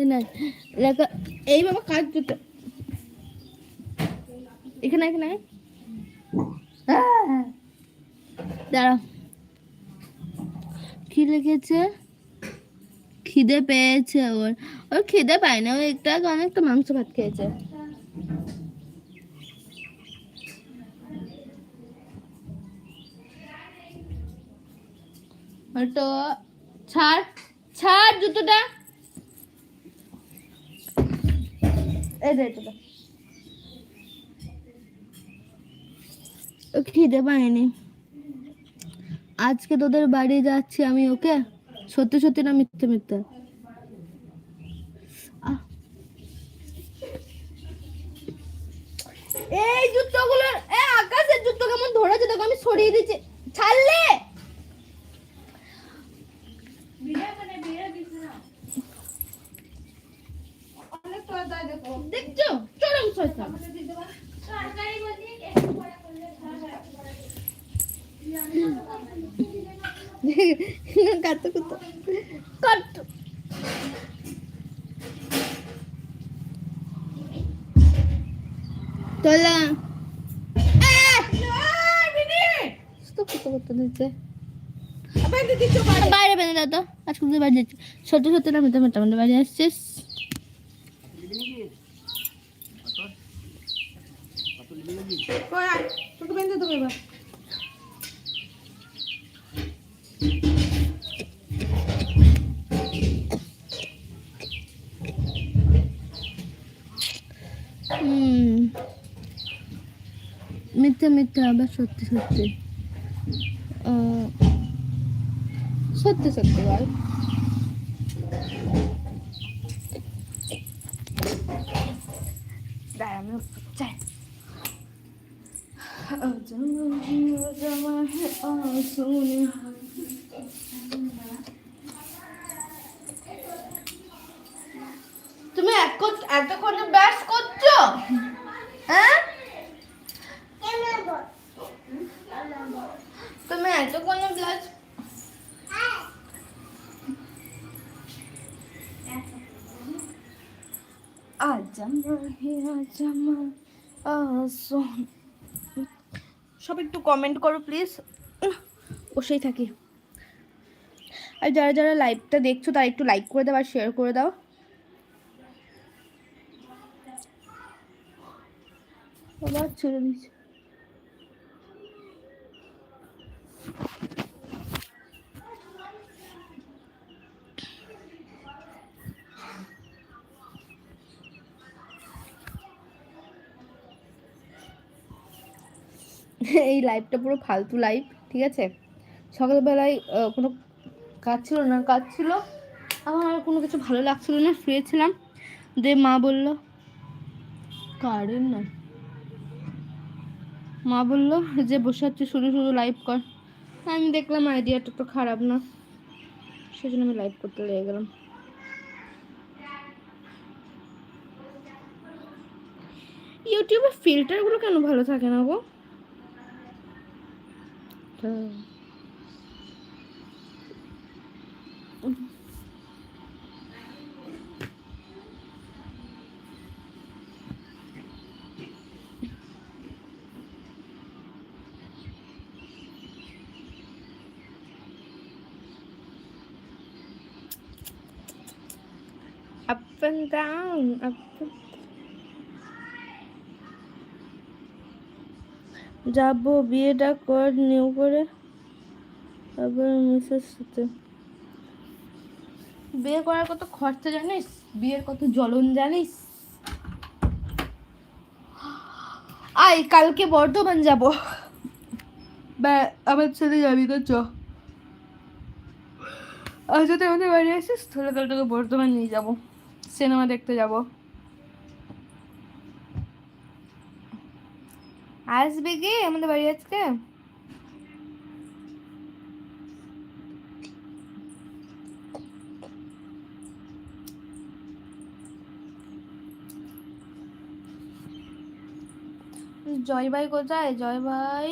না লাগা এই বাবা কাজ জুতো এখানে এখানে দাঁড়া কি লেগেছে খিদে পেয়েছে ওর ওর খিদে পায় না ও একটা অনেকটা মাংস ভাত খেয়েছে তো ছাড় ছাড় জুতোটা এই দে জুতোটা ও খিদে পায়নি আজকে তোদের বাড়ি যাচ্ছি আমি ওকে সত্যি সত্যি না মিথ্যে মিথ্যে এই জুতোগুলো আকাশের জুতো কেমন ধরেছে দেখো আমি সরিয়ে দিচ্ছি ছাড়লে দেখছো চরম শয়তান কাট কাট তোলা বাইরে বেঁধে দাও তো আজকে তুই বাড়ি যাচ্ছি সত্যি সত্যি না মিথ্যা মিথ্যা বাড়ি আসছিস তোকে বেঁধে দেবো এবার মিথ্যা মিথ্যা আবার সত্যি সত্যি সত্যি সত্যি বল আমি চাই তুমি এতক্ষণে ব্যাস করছো হ্যাঁ তুমি এতক্ষণে ব্যাস সব একটু কমেন্ট করো প্লিজ বসেই থাকি আর যারা যারা লাইভটা দেখছো তারা একটু লাইক করে দাও আর শেয়ার করে দাও আবার ছেড়ে দিচ্ছি এই লাইভটা পুরো ফালতু লাইভ ঠিক আছে সকালবেলায় কোনো কাজ ছিল আমার কোনো কিছু ভালো লাগছিল না শুয়েছিলাম দিয়ে মা বললো কারেন্ট না মা বললো যে বসে আছে শুধু শুধু লাইভ কর আমি দেখলাম আইডিয়াটা তো খারাপ না সেজন্য আমি লাইভ করতে লেগে গেলাম ইউটিউবে ফিল্টারগুলো কেন ভালো থাকে না গো up and down যাবো বিয়েটা কর নিউ করে আবার মিসেস সাথে বিয়ে করার কত খরচা জানিস বিয়ের কত জ্বলন জানিস আয় কালকে বর্ধমান যাব আমার সাথে যাবি তো চ আর যদি আমাদের বাড়ি আসিস তাহলে কাল তোকে বর্ধমান নিয়ে যাবো সিনেমা দেখতে যাব আসবি কি আমাদের বাড়ি আজকে জয় ভাই কোথায় জয় ভাই